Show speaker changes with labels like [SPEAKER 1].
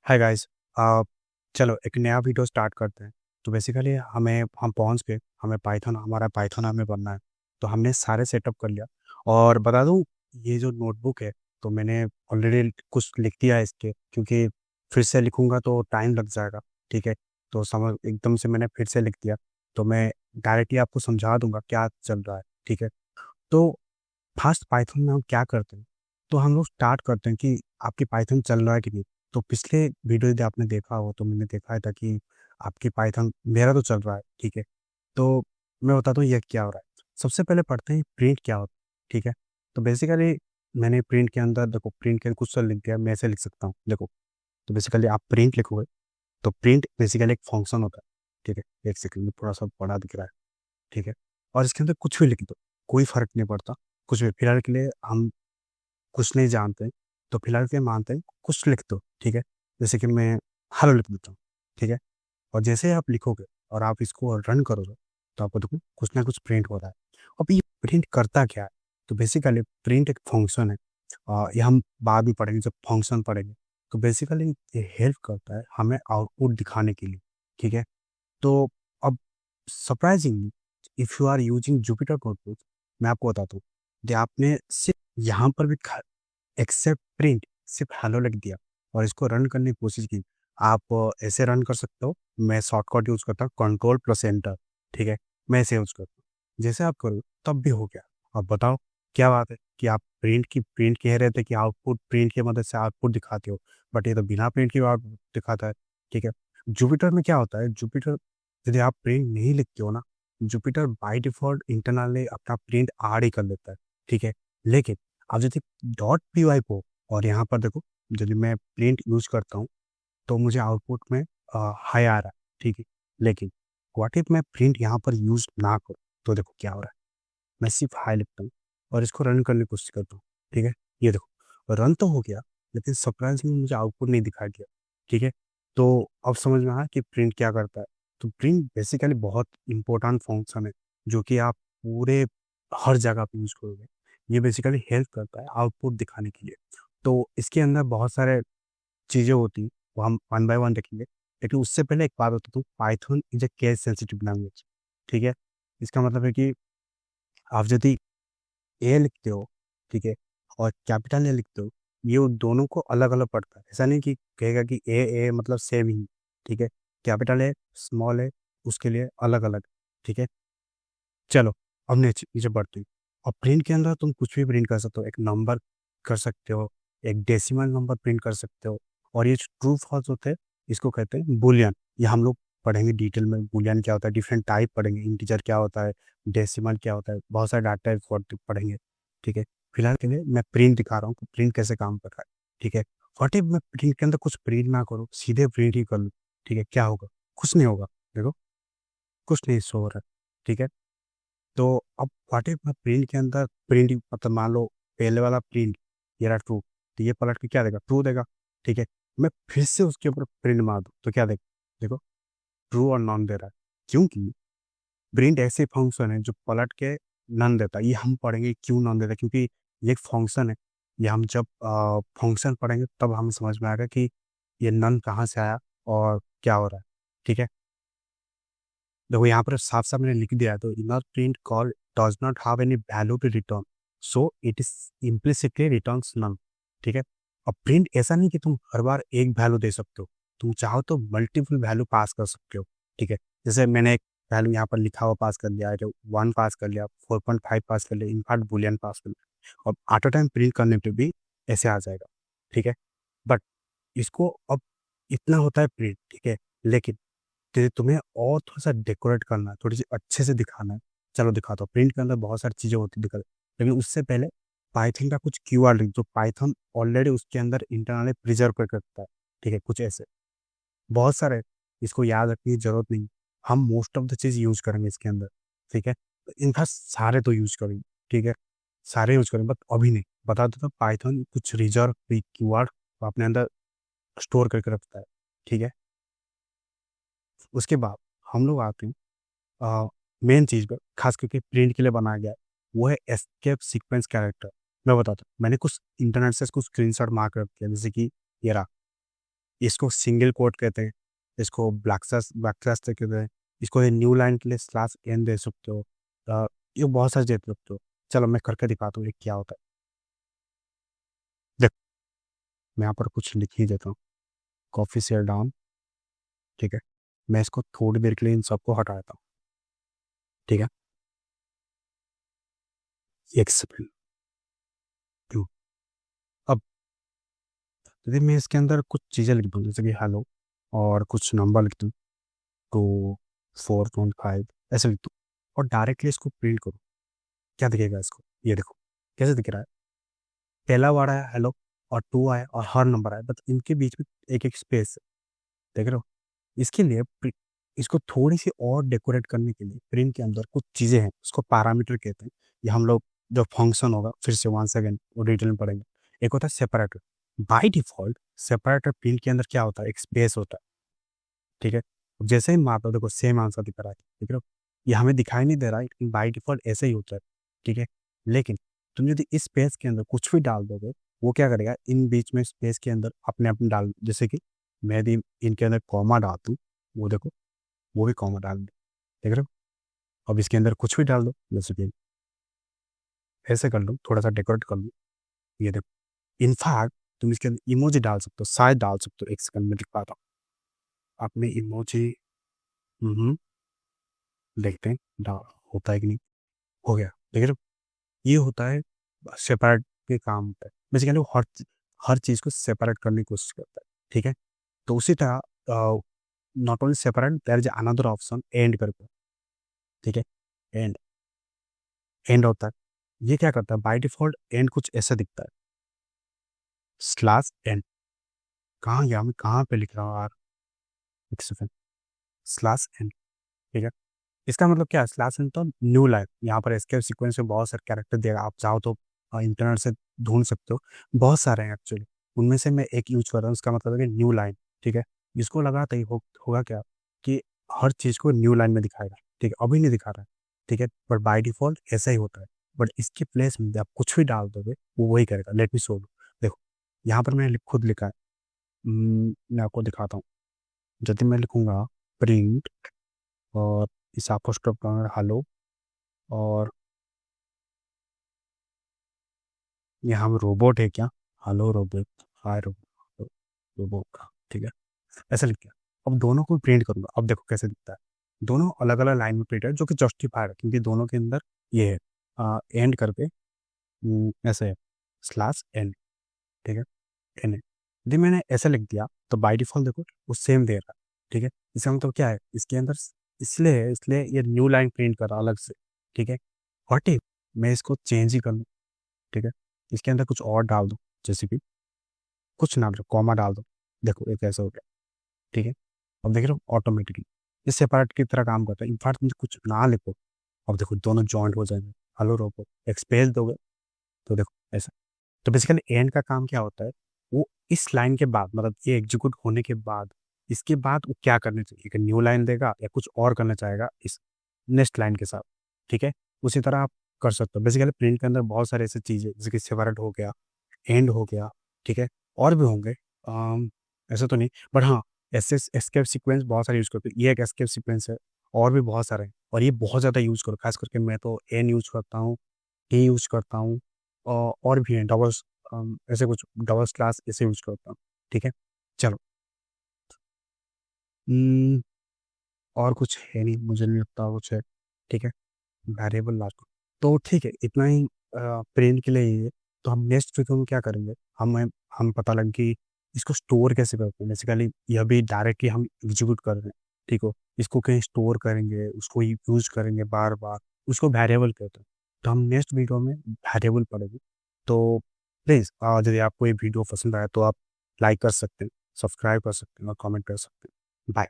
[SPEAKER 1] Hi guys. चलो एक नया वीडियो स्टार्ट करते हैं। तो बेसिकली हम पहुंच गए, हमारा पाइथन हमें बनना है। तो हमने सारे सेटअप कर लिया। और बता दूं, ये जो नोटबुक है, तो मैंने ऑलरेडी कुछ लिख दिया है इसके, क्योंकि फिर से लिखूंगा तो टाइम लग जाएगा। ठीक है, तो समझ एकदम से मैंने फिर से लिख दिया। तो मैं डायरेक्टली आपको समझा दूंगा क्या चल रहा है। ठीक है, तो फास्ट पाइथन में हम क्या करते हैं, तो हम लोग स्टार्ट करते हैं कि आपकी पाइथन चल रहा है कि नहीं। तो पिछले वीडियो यदि आपने देखा हो तो मैंने देखा था कि आपकी पाइथन, मेरा तो चल रहा है। ठीक है, तो मैं बताता हूँ यह क्या हो रहा है। सबसे पहले पढ़ते हैं प्रिंट क्या होता है। ठीक है, तो बेसिकली मैंने प्रिंट के अंदर देखो, प्रिंट के कुछ तो लिख दिया, मैं ऐसे लिख सकता हूँ देखो। तो बेसिकली आप प्रिंट लिखोगे, तो प्रिंट बेसिकली एक फंक्शन होता है। ठीक है, एक सेकंड में थोड़ा सा बड़ा दिख रहा है। ठीक है, और इसके अंदर कुछ भी लिख दो, कोई फर्क नहीं पड़ता। कुछ भी, फिलहाल के लिए हम कुछ नहीं जानते, तो फिलहाल के लिए मानते हैं कुछ लिख दो। ठीक है, जैसे कि मैं हेलो लिख देता हूँ। ठीक है, और जैसे आप लिखोगे और आप इसको रन करोगे, तो आपको देखो कुछ ना कुछ प्रिंट हो रहा है। अब ये प्रिंट करता क्या है, तो बेसिकली प्रिंट एक फंक्शन है। ये हम बाद में पढ़ेंगे जब फंक्शन पढ़ेंगे। तो बेसिकली ये हेल्प करता है हमें आउटपुट दिखाने के लिए। ठीक है, तो अब surprisingly, if you are using Jupiter notebook, मैं आपको बताता हूँ, कि आपने सिर्फ यहाँ पर भी एक्सेप्ट प्रिंट सिर्फ हेलो लिख दिया और इसको रन करने की कोशिश की। आप ऐसे रन कर सकते हो। मैं शॉर्टकट यूज करता हूँ, कंट्रोल प्लस एंटर। ठीक है, मैं ऐसे यूज करता हूँ। जैसे आप करो तब भी हो गया। अब बताओ क्या बात है कि आप प्रिंट कह रहे थे कि आउटपुट प्रिंट की मदद से आउटपुट दिखाते हो, बट ये तो बिना प्रिंट के आउटपुट दिखाता है। ठीक है, जुपिटर में क्या होता है, जुपिटर यदि आप प्रिंट नहीं लिखते हो ना, जुपिटर बाय डिफॉल्ट इंटरनली अपना प्रिंट आड़ ही कर लेता है। ठीक है, लेकिन आप यदि डॉट पी वाई को, और यहाँ पर देखो, यदि मैं प्रिंट यूज करता हूँ तो मुझे आउटपुट में हाई आ रहा है। ठीक है, लेकिन व्हाट इफ मैं प्रिंट यहाँ पर यूज ना करूँ, तो देखो क्या हो रहा है। मैं सिर्फ हाई लिखता हूँ और इसको रन करने की कोशिश करता हूँ। ठीक है, ये देखो रन तो हो गया, लेकिन सरप्राइजिंगली मुझे आउटपुट नहीं दिखाई दिया। ठीक है, तो अब समझ में आया कि प्रिंट क्या करता है। तो प्रिंट बेसिकली बहुत इंपॉर्टेंट फंक्शन है, जो कि आप पूरे हर जगह पे यूज करोगे। ये बेसिकली हेल्प करता है आउटपुट दिखाने के लिए। तो इसके अंदर बहुत सारे चीज़ें होती हैं, वो हम वन बाय वन देखेंगे। लेकिन उससे पहले एक बात बता दूँ, Python is a case sensitive language. ठीक है, इसका मतलब है कि आप यदि ए लिखते हो, ठीक है, और कैपिटल ए लिखते हो, ये उन दोनों को अलग अलग पढ़ता है। ऐसा नहीं कि कहेगा कि ए ए मतलब सेम ही। ठीक है, कैपिटल ए स्मॉल ए उसके लिए अलग अलग। ठीक है, चलो अब नीचे बढ़ते हैं। और प्रिंट के अंदर तुम कुछ भी प्रिंट कर सकते हो, एक नंबर कर सकते हो, एक डेसिमल नंबर प्रिंट कर सकते हो। और ये ट्रू फॉल्स होते हैं, इसको कहते हैं बुलियन। ये हम लोग पढ़ेंगे डिटेल में, बुलियन क्या होता है, डिफरेंट टाइप पढ़ेंगे, इंटीजर क्या होता है, डेसिमल क्या होता है, बहुत सारे डाटा टाइप पढ़ेंगे। ठीक है, फिलहाल के लिए मैं प्रिंट दिखा रहा हूँ कि प्रिंट कैसे काम कर रहा है। ठीक है, व्हाट इफ मैं प्रिंट के अंदर कुछ प्रिंट ना करूँ, सीधे प्रिंट ही कर लूँ। ठीक है, क्या होगा, कुछ नहीं होगा। देखो कुछ नहीं शो हो रहा है। ठीक है, तो अब व्हाट इफ मैं प्रिंट के अंदर प्रिंट, मतलब मान लो पहले वाला प्रिंट ये रहा ट्रू, तो ये पलट के क्या देगा, ट्रू देगा। ठीक है, मैं फिर से उसके ऊपर प्रिंट मार दूँ तो क्या देगा, देखो ट्रू और नॉन दे रहा है। क्योंकि प्रिंट ऐसे फंक्शन है जो पलट के नन देता है। ये हम पढ़ेंगे क्यों नॉन देता है, क्योंकि ये एक फंक्शन है। ये हम जब फंक्शन पढ़ेंगे तब हमें समझ में आएगा कि ये नन कहाँ से आया और क्या हो रहा है। ठीक है, देखो यहाँ पर साफ साफ मैंने लिख दिया है, तो inner print call does not have any value to return, so it is implicitly returns none. ठीक है, अब प्रिंट ऐसा नहीं कि तुम हर बार एक वैल्यू दे सकते हो, तुम चाहो तो मल्टीपल वैल्यू पास कर सकते हो। ठीक है, जैसे मैंने एक वैल्यू यहाँ पर लिखा हुआ पास कर लिया है, 1 पास कर लिया, 4.5 पास कर लिया, इनफैक्ट बुलियन पास कर लिया, और ऑटो टाइम प्रिंट करने पे भी ऐसे आ जाएगा। ठीक है, बट इसको अब इतना होता है प्रिंट। ठीक है, लेकिन तुम्हें और थोड़ा सा डेकोरेट करना है, थोड़ी सी अच्छे से दिखाना है। चलो दिखाता हूँ, प्रिंट के अंदर बहुत सारी चीज़ें होती दिखा, लेकिन उससे पहले पाइथन का कुछ कीवर्ड लिख, जो पाइथन ऑलरेडी उसके अंदर इंटरनली प्रिजर्व करके रखता है। ठीक है, कुछ ऐसे बहुत सारे, इसको याद रखने की जरूरत नहीं। हम most of the cheese use करेंगे इसके अंदर। ठीक है, इनफैक्ट सारे तो यूज करेंगे। ठीक है, सारे यूज करेंगे, बट अभी नहीं। बता देता हूँ, पाइथन कुछ रिजर्व कीवर्ड अपने अंदर स्टोर करके रखता है। ठीक है, उसके बाद हम लोग आते हैं मेन चीज पर, खास करके प्रिंट के लिए बनाया गया है, वो है एस्केप सीक्वेंस कैरेक्टर। मैं बताता हूँ, मैंने कुछ इंटरनेट से कुछ स्क्रीनशॉट मार कर रखे हैं, जैसे कि ये रहा, इसको सिंगल कोट कहते हैं, इसको ब्लैक स्लैश कहते हैं, इसको ये न्यू लाइन के लिए स्लैश एन दे सकते हो। ये बहुत सारे दे सकते हो। चलो मैं करके दिखाता हूँ ये क्या होता है। देख, मैं यहाँ पर कुछ लिख ही देता हूँ, कॉफी शेयर डाउन। ठीक है, मैं इसको थोड़ी देर के लिए इन सबको हटा देता हूँ। ठीक है, एक सेकेंड। क्यों? अब यदि मैं इसके अंदर कुछ चीज़ें लिख दूँ, जैसे कि हेलो, और कुछ नंबर लिख दूँ, 2 4 1 5 ऐसे लिख दूँ, और डायरेक्टली इसको प्रिंट करूँ, क्या दिखेगा इसको? ये देखो कैसे दिख रहा है। पहला वर्ड आया हेलो, और 2 आया, और हर नंबर आया, बट इनके बीच में एक एक स्पेस है। देख रहे हो? इसके लिए इसको थोड़ी सी और डेकोरेट करने के लिए प्रिंट के अंदर कुछ चीज़ें हैं, उसको पैरामीटर कहते हैं। ये हम लोग जो फंक्शन होगा फिर से 1 सेकेंड वो डिटेल में पढ़ेंगे। एक होता है separator. By default separator print के अंदर क्या होता है, एक स्पेस होता है। ठीक है, जैसे ही मारता हो देखो सेम आंसर दिख रहा है। ठीक है, ये हमें दिखाई नहीं दे रहा है, लेकिन बाय डिफॉल्ट ऐसे ही होता है। ठीक है, लेकिन तुम यदि इस स्पेस के अंदर कुछ भी डाल दोगे, वो क्या करेगा, इन बीच में स्पेस के अंदर अपने अपने डाल, जैसे कि मैं यदि इनके अंदर कॉमा डाल दूँ, वो देखो वो भी कॉमा डाल दो। देख रहे हो? अब इसके अंदर कुछ भी डाल दो, जैसे कि ऐसे कर लो, थोड़ा सा डेकोरेट कर लो, ये देखो। इनफैक्ट तुम इसके अंदर इमोजी डाल सकते हो, शायद डाल सकते हो, एक सेकंड में दिखाता हूँ। आपने इमोजी, देखते हैं डाल होता है कि नहीं। हो गया, देख रहे हो? ये होता है सेपरेट के काम होता है। बेसिकली वो हर चीज़ को सेपरेट करने की कोशिश करता है। ठीक है, तो उसी तरह not only separate, there is another option and करके। ठीक है, एंड एंड होता है। ये क्या करता है, बाय डिफॉल्ट एंड कुछ ऐसा दिखता है, स्लैश एंड। कहाँ गया, मैं कहाँ पे लिख रहा हूँ यार, एक सेकंड। Slash and. ठीक है, इसका मतलब क्या है, स्लैश एंड तो न्यू लाइन। यहाँ पर एस्केप सीक्वेंस में बहुत सारे कैरेक्टर देगा, आप चाहो तो इंटरनेट से ढूंढ सकते हो, बहुत सारे हैं एक्चुअली। उनमें से मैं एक यूज कर रहा हूँ, उसका मतलब है कि न्यू लाइन। ठीक है, इसको लगाते ही होगा क्या, कि हर चीज़ को न्यू लाइन में दिखाएगा। ठीक है, अभी नहीं दिखा रहा है। ठीक है, बट बाय डिफॉल्ट ऐसा ही होता है। बट इसके प्लेस में आप कुछ भी डाल दोगे वो वही करेगा। Let me show you. देखो, यहाँ पर मैंने खुद लिखा है। मैं आपको दिखाता हूँ। यदि मैं लिखूंगा प्रिंट, और इस अपोस्ट्रोफ का हेलो, और यहाँ हम रोबोट है क्या, हेलो रोबोट, हाय रोबोट, रोबोट। ठीक है, ऐसा लिख दिया। अब दोनों को प्रिंट करूंगा, अब देखो कैसे दिखता है। दोनों अलग अलग लाइन में प्रिंट है, जो कि जस्टिफाइड है, क्योंकि दोनों के अंदर ये है एंड करके, ऐसे है, स्लैश एंड। ठीक है, एंड। यदि मैंने ऐसे लिख दिया तो बाय डिफॉल्ट देखो वो सेम दे रहा है। ठीक है, इसका मतलब क्या है, इसके अंदर इसलिए इसलिए ये न्यू लाइन प्रिंट कर रहा है अलग से। ठीक है, व्हाट इफ मैं इसको चेंज ही कर लूँ। ठीक है, इसके अंदर कुछ और डाल दो, जैसे कि कुछ ना दो, कॉमा डाल दो, देखो एक ऐसा हो गया। ठीक है, अब देख रहे हो ऑटोमेटिकली ये सेपरेट की तरह काम करता है। इनफैक्ट मुझे कुछ ना लिखो, अब देखो दोनों जॉइंट हो जाएंगे। हेलो रोबो, एक स्पेस दोगे तो देखो ऐसा। तो बेसिकली एंड का काम क्या होता है, वो इस लाइन के बाद, मतलब ये एग्जीक्यूट होने के बाद, इसके बाद वो क्या करना चाहिए, एक न्यू लाइन देगा या कुछ और करना चाहेगा इस नेक्स्ट लाइन के साथ। ठीक है, उसी तरह आप कर सकते हो। बेसिकली प्रिंट के अंदर बहुत सारे ऐसी चीज़ें, जैसे कि सेपरेट हो गया, एंड हो गया। ठीक है, और भी होंगे, ऐसा तो नहीं, बट हाँ, एस्केप सीक्वेंस बहुत सारे यूज़ करते हैं, ये एक एस्केप सीक्वेंस है। और भी बहुत सारे हैं, और ये बहुत ज़्यादा यूज़ करो, खास करके मैं तो एन यूज़ करता हूँ, ए यूज़ करता हूँ, और भी हैं डबल, ऐसे कुछ डबल स्लैश ऐसे यूज़ करता हूँ। ठीक है, चलो। हम्म, और कुछ है नहीं, मुझे नहीं लगता कुछ है। ठीक है, वेरिएबल लास्ट। तो ठीक है, इतना ही प्रिंट के लिए ये। तो हम नेक्स्ट वीडियो में क्या करेंगे, हम पता लग कि इसको स्टोर कैसे करते हैं। बेसिकली यह भी डायरेक्टली हम एग्जीक्यूट कर रहे हैं। ठीक हो, इसको कहीं स्टोर करेंगे, उसको यूज करेंगे बार बार, उसको वेरिएबल कहते हैं। तो हम नेक्स्ट वीडियो में वेरिएबल पढ़ेंगे। तो प्लीज़, यदि आपको ये वीडियो पसंद आया तो आप लाइक कर सकते हैं, सब्सक्राइब कर सकते हैं, और कमेंट कर सकते हैं। बाय।